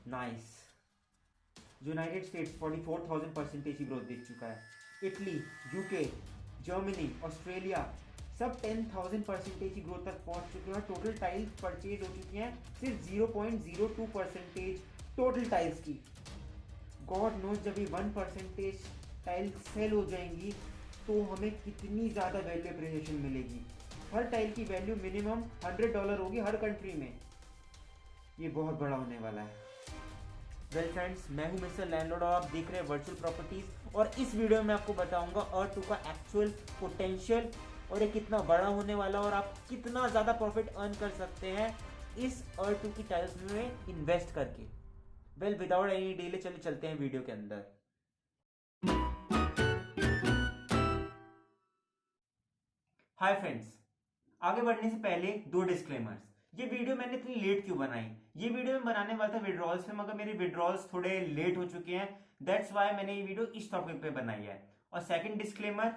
Nice. United states 44,000% की growth दिख चुका है। इटली, यूके, जर्मनी, ऑस्ट्रेलिया सब 10,000% की ग्रोथ तक पहुंच चुके हैं। टोटल टाइल्स परचेज हो चुकी हैं सिर्फ 0.02% टोटल टाइल्स की। गॉड नोज जब ये 1% टाइल्स सेल हो जाएंगी तो हमें कितनी ज़्यादा वैल्यू एप्रिसिएशन मिलेगी। हर टाइल की वैल्यू मिनिमम $100 होगी हर कंट्री में। ये बहुत बड़ा होने वाला है। वेल फ्रेंड्स, मैं हूं मिस्टर लैंडलॉर्ड और आप देख रहे हैं वर्चुअल प्रॉपर्टीज। और इस वीडियो में आपको बताऊंगा अर्थ2 का एक्चुअल पोटेंशियल और ये कितना बड़ा होने वाला है और आप कितना ज़्यादा प्रॉफिट अर्न कर सकते हैं इस अर्थ2 की टाइल्स में इन्वेस्ट करके। वेल विदाउट एनी डिले चलते हैं वीडियो के अंदर। हाय फ्रेंड्स, आगे बढ़ने से पहले दो डिस्क्लेमर्स। ये वीडियो मैंने इतनी लेट क्यों बनाई? ये वीडियो मैं बनाने वाला था विड्रॉल्स पे, मगर मेरे विड्रॉल्स थोड़े लेट हो चुके हैं। दैट्स वाई मैंने ये वीडियो इस टॉपिक पे बनाई है। और second disclaimer,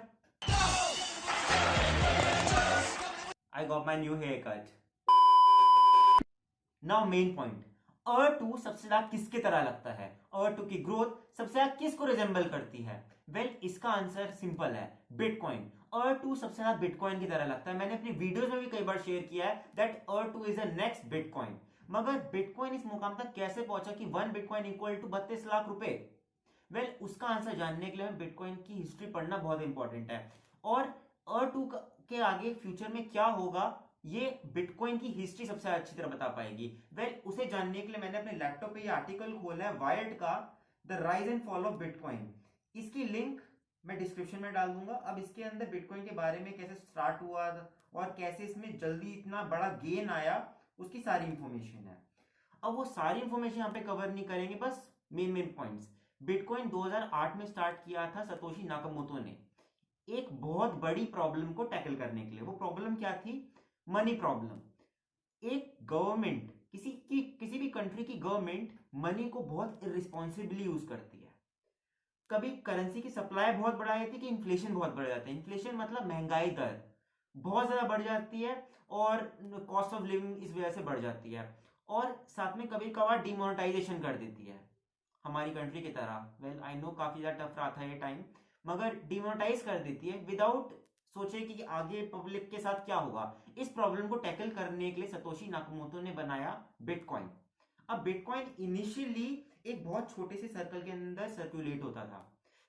I got my new haircut. Now main point, Earth two सबसे ज्यादा किसके तरह लगता है? अर्थ2 की ग्रोथ सबसे ज्यादा किसको रिजेंबल करती है? वेल इसका आंसर सिंपल है, बिटकॉइन। अर्थ2 सबसे ज्यादा बिटकॉइन की तरह लगता है। मैंने अपनी वीडियोस में भी कई बार शेयर किया है that Earth two is the next bitcoin. मगर बिटकॉइन इस मुकाम तक कैसे पहुंचा कि 1 बिटकॉइन इक्वल टू 32 लाख रुपए? वेल उसका आंसर जानने के लिए हमें बिटकॉइन की हिस्ट्री पढ़ना बहुत इंपॉर्टेंट है। और अर्थ2 के आगे फ्यूचर में क्या होगा ये बिटकॉइन की हिस्ट्री सबसे अच्छी तरह बता पाएगी। वेल उसे जानने के लिए मैंने अपने लैपटॉप पे ये आर्टिकल खोला है वायर्ड का, the rise and fall of bitcoin. इसकी लिंक मैं डिस्क्रिप्शन में डाल दूंगा। अब इसके अंदर बिटकॉइन के बारे में कैसे स्टार्ट हुआ और कैसे इसमें जल्दी इतना बड़ा गेन आया उसकी सारी इंफॉर्मेशन है। अब वो सारी इंफॉर्मेशन यहाँ पे कवर नहीं करेंगे, बस मेन पॉइंट्स। बिटकॉइन 2008 में स्टार्ट किया था सतोशी नाकामोटो ने एक बहुत बड़ी प्रॉब्लम को टैकल करने के लिए। वो प्रॉब्लम क्या थी? Money problem. एक गवर्नमेंट, किसी भी कंट्री की गवर्नमेंट मनी को बहुत इरिस्पॉन्सिबली यूज करती है। कभी करेंसी की सप्लाई बहुत बढ़ा जाती है कि इन्फ्लेशन बहुत बढ़ जाता है। इन्फ्लेशन मतलब महंगाई दर बहुत ज्यादा बढ़ जाती है और कॉस्ट ऑफ लिविंग इस वजह से बढ़ जाती है। और साथ में कभी कभार डिमोनेटाइजेशन कर देती है हमारी कंट्री की तरह। वेल आई नो काफी ज्यादा टफ रहा था ये टाइम, मगर डिमोनेटाइज कर देती है विदाउट सोचे कि आगे पब्लिक के साथ क्या होगा। इस प्रॉब्लम को टैकल करने के लिए सतोशी नाकामोटो ने बनाया बिटकॉइन। अब बिटकॉइन इनिशियली एक बहुत छोटे से सर्कल के अंदर सर्कुलेट होता था।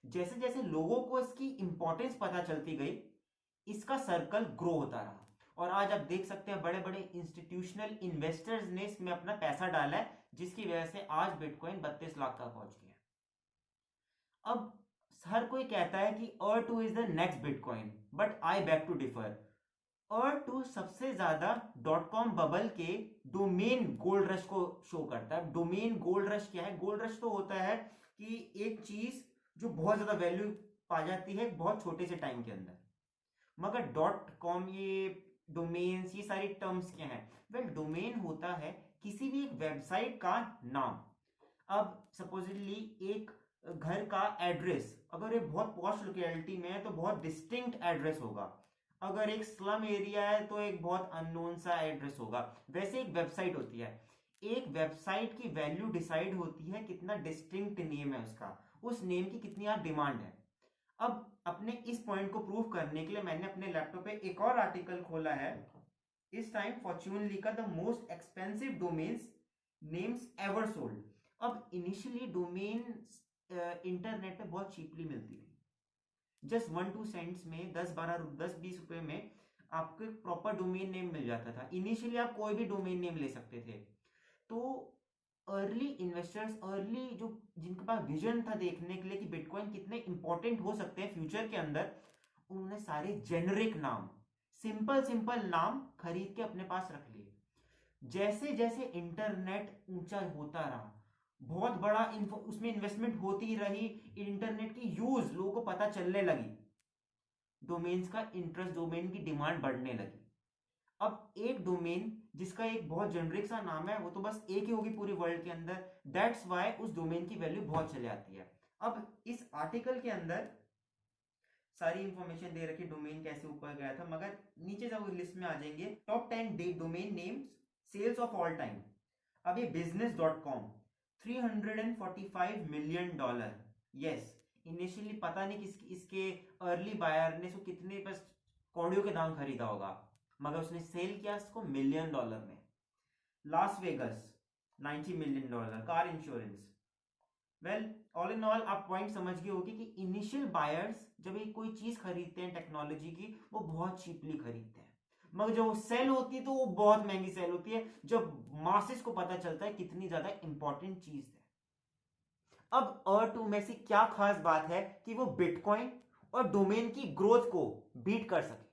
जैसे जैसे लोगों को इसकी इंपॉर्टेंस पता चलती गई इसका सर्कल ग्रो होता रहा और आज आप देख सकते हैं बड़े बड़े इंस्टीट्यूशनल इन्वेस्टर्स ने इसमें अपना पैसा डाला है, जिसकी वजह से आज बिटकॉइन 32 लाख तक पहुंच गया। अब हर कोई कहता है कि Earth two is the next bitcoin, but I beg to differ. Earth two सबसे ज्यादा डॉट कॉम बबल के डोमेन गोल्ड रश को शो करता है। डोमेन गोल्ड रश क्या है? गोल्ड रश तो होता है कि एक चीज जो बहुत ज्यादा वैल्यू पा जाती है बहुत छोटे से टाइम के अंदर। मगर डॉट कॉम, ये डोमेन्स, ये सारी टर्म्स क्या हैं? वेल डोमेन होता है किसी भी एक वेबसाइट का नाम। अब सपोजिटली एक घर का एड्रेस, अगर ये बहुत पॉश लोकेलिटी में है तो बहुत डिस्टिंक्ट एड्रेस होगा। अगर एक स्लम एरिया है तो एक बहुत अननोन सा एड्रेस होगा। वैसे एक वेबसाइट होती है, एक वेबसाइट की वैल्यू डिसाइड होती है कितना डिस्टिंक्ट नेम है उसका, उस नेम की कितनी डिमांड है। अब अपने इस पॉइंट को प्रूव करने के लिए मैंने अपने लैपटॉप पे एक और आर्टिकल खोला है। इस टाइम फॉर्च्यून लिखा the most expensive domains names ever sold. अब इनिशियली डोमेन इंटरनेट पे बहुत चीपली मिलती थी, जस्ट 1-2 सेंट्स में, 10-20 रुपए में आपको एक प्रॉपर डोमेन नेम मिल जाता था। इनिशियली आप कोई भी डोमेन नेम ले सकते थे। तो अर्ली इन्वेस्टर्स, अर्ली जो जिनके पास विजन था देखने के लिए कि बिटकॉइन कितने इंपॉर्टेंट हो सकते हैं फ्यूचर के अंदर, उन्होंने सारे जेनरिक नाम, सिंपल सिंपल नाम खरीद के अपने पास रख लिए। जैसे जैसे इंटरनेट ऊंचा होता रहा, बहुत बड़ा उसमें इन्वेस्टमेंट होती रही, इंटरनेट की यूज लोगों को पता चलने लगी, डोमेन्स का इंटरेस्ट, डोमेन की डिमांड बढ़ने लगी। अब एक डोमेन जिसका एक बहुत जेनरिक सा नाम है वो तो बस एक ही होगी पूरी वर्ल्ड के अंदर। दैट्स वाई उस डोमेन की वैल्यू बहुत चले आती है। अब इस आर्टिकल के अंदर सारी इंफॉर्मेशन दे रखी डोमेन कैसे ऊपर गया था, मगर नीचे जब लिस्ट में आ जाएंगे top 10 domain names sales of all time. अब ये बिजनेस.com $345 मिलियन। यस, इनिशियली पता नहीं इसके अर्ली बायर ने इसको कितने बस कौड़ियों के दाम खरीदा होगा, मगर उसने सेल किया इसको $1 मिलियन में। Las Vegas $90 million. Car insurance. Well, all in all आप पॉइंट समझ गए होगी कि इनिशियल बायर्स जब ये कोई चीज खरीदते हैं टेक्नोलॉजी की, वो बहुत चीपली खरीदते हैं, मगर जब वो सेल होती है तो वो बहुत महंगी सेल होती है, जब मासेस को पता चलता है कितनी ज्यादा इंपॉर्टेंट चीज है। अब R2 में से क्या खास बात है कि वो बिटकॉइन और डोमेन की ग्रोथ को बीट कर सके?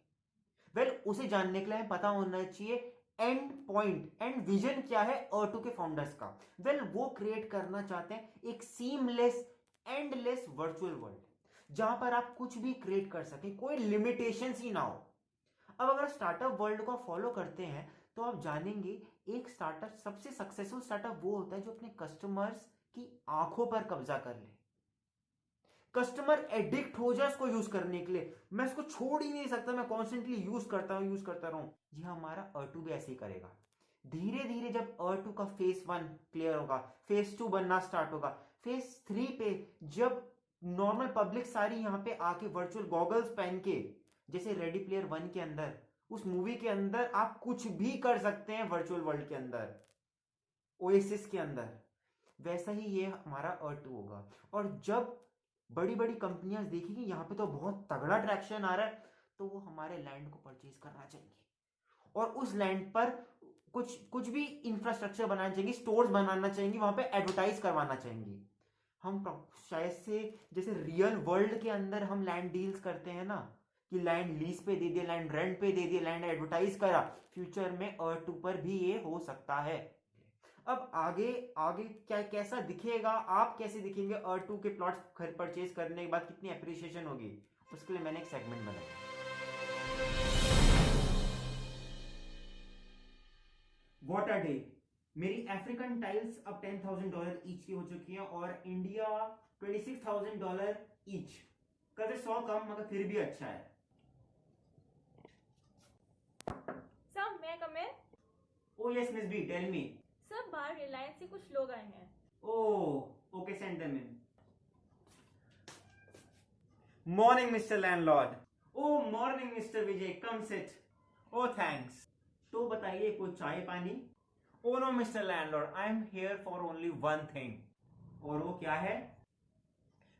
वेल, उसे जानने के लिए पता होना चाहिए एंड पॉइंट, एंड विजन क्या है R2 के फाउंडर्स का। वेल, वो क्रिएट करना चाहते हैं एक सीमलेस एंडलेस वर्चुअल वर्ल्ड जहां पर आप कुछ भी क्रिएट कर सके, कोई लिमिटेशंस ही ना हो। अब अगर स्टार्टअप वर्ल्ड को फॉलो करते हैं तो आप जानेंगे एक स्टार्टअप, सबसे सक्सेसफुल स्टार्टअप वो होता है जो अपने कस्टमर्स की आंखों पर कब्जा कर ले, कस्टमर एडिक्ट हो जाए उसको यूज करने के लिए, मैं इसको छोड़ ही नहीं सकता, मैं कॉन्स्टेंटली यूज करता रहूं। जी, हमारा R2 भी ऐसे ही करेगा। धीरे धीरे जब R2 का फेज 1 क्लियर होगा, फेज 2 बनना स्टार्ट होगा, फेज 3 पे जब नॉर्मल पब्लिक सारी यहाँ पे आके वर्चुअल गॉगल्स पहन के, जैसे रेडी प्लेयर 1 के अंदर, उस मूवी के अंदर आप कुछ भी कर सकते हैं वर्चुअल वर्ल्ड के अंदर, ओएसिस के अंदर, वैसा ही ये हमारा R2 होगा। और जब बड़ी बड़ी कंपनियां देखेंगी यहाँ पे तो बहुत तगड़ा ट्रैक्शन आ रहा है, तो वो हमारे लैंड को परचेज करना चाहेंगे और उस लैंड पर कुछ भी इंफ्रास्ट्रक्चर बनाना चाहेंगे, स्टोर्स बनाना चाहेंगे, वहां पे एडवर्टाइज करवाना चाहेंगे। हम शायद से जैसे रियल वर्ल्ड के अंदर हम लैंड डील्स करते हैं ना, कि लैंड लीज पे दे दिया, लैंड रेंट पे दे दिया, लैंड एडवर्टाइज करा, फ्यूचर में R2 पर भी ये हो सकता है। अब आगे क्या कैसा दिखेगा, आप कैसे दिखेंगे R2 के प्लॉट्स परचेज करने के बाद, कितनी एप्रिसिएशन होगी, उसके लिए मैंने एक सेगमेंट बनाया। What a day. मेरी अफ्रीकन टाइल्स अब $10,000 ईच की हो चुकी है और इंडिया $26,000 ईच। कदर 100 कम, मगर फिर भी अच्छा है। सर, मैं come in? Oh yes miss B, tell me. Sir, बाहर रिलायंस से कुछ लोग आए हैं। Oh okay, send them in. Morning mister landlord. Oh morning mister Vijay, come sit. Oh thanks. तो बताइए, कोई चाय पानी? Oh no mister landlord, I am here for only one thing. और वो क्या है?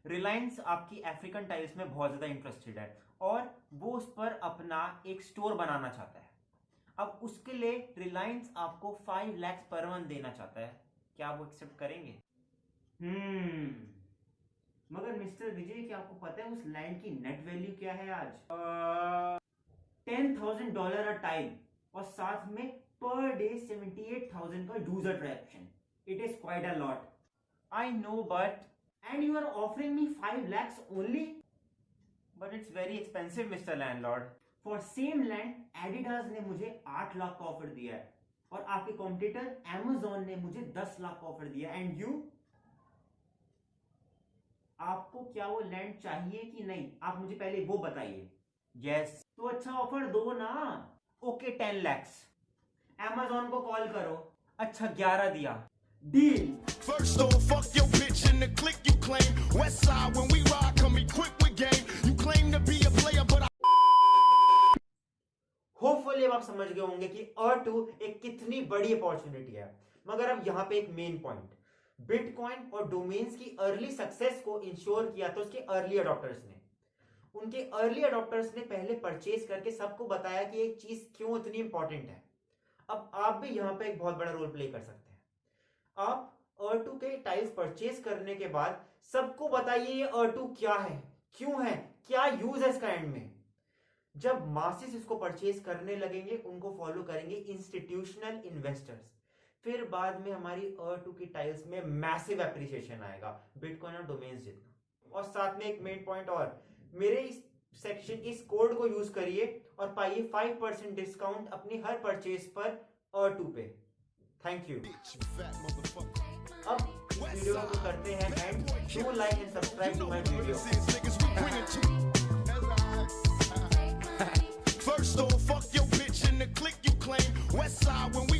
रिलायंस आपकी अफ्रीकन टाइल्स में बहुत ज्यादा इंटरेस्टेड है और वो उस पर अपना एक स्टोर बनाना चाहता है। अब उसके लिए रिलायंस आपको 5 लाख पर मंथ देना चाहता है, क्या आप वो एक्सेप्ट करेंगे? मगर मिस्टर विजय, क्या आपको पता है उस लैंड की नेट वैल्यू क्या है आज? $10,000 अ टाइल और साथ में पर डे 78,000 का user traction. It is quite a lot. I know, but and you are offering me 5 lakhs only? But it's very expensive, Mr. Landlord. For same land, Adidas ने मुझे 8 लाख का ऑफर दिया है और आपके कॉम्पिटिटर Amazon ने मुझे 10 लाख का ऑफर दिया। एंड यू, आपको क्या वो लैंड चाहिए कि नहीं? आप मुझे पहले वो बताइए। यस, तो अच्छा ऑफर दो ना। Okay, 10 lakhs। Amazon को कॉल करो। अच्छा, 11 दिया। Deal. First off, fuck your bitch in the click you claim. West side when we ride, come equipped with game. You claim to be a player, but hopefully अब आप समझ गए होंगे कि R2 एक कितनी बड़ी अपॉर्चुनिटी है। मगर अब यहाँ पे एक मेन पॉइंट, बिटकॉइन और डोमेन्स की अर्ली सक्सेस को इंश्योर किया तो उसके अर्ली अडॉप्टर्स ने। उनके अर्ली अडॉप्टर्स ने पहले परचेज करके सबको बताया कि एक चीज क्यों इतनी इंपॉर्टेंट है। अब आप भी यहाँ पे एक बहुत बड़ा रोल प्ले कर सकते हैं। आप R2 के टाइल्स परचेज करने के बाद सबको बताइए ये R2 क्या है, क्यों है, क्या यूज है इसका एंड में। जब मासेस इसको परचेज करने लगेंगे, उनको फॉलो करेंगे इंस्टीट्यूशनल इन्वेस्टर्स, फिर बाद में हमारी R2 की टाइल्स में मैसिव एप्रिसिएशन आएगा, बिटकॉइन और डोमेन्स जितना। और साथ में एक मेन पॉइंट और, मेरे इस सेक्शन, इस कोड को यूज करिए और पाइए 5% डिस्काउंट अपनी हर परचेज पर R2 पे। Thank you. अब इस वीडियो को करते हैं and do like and subscribe to my video. first off, fuck your bitch in the click you claim. West side when we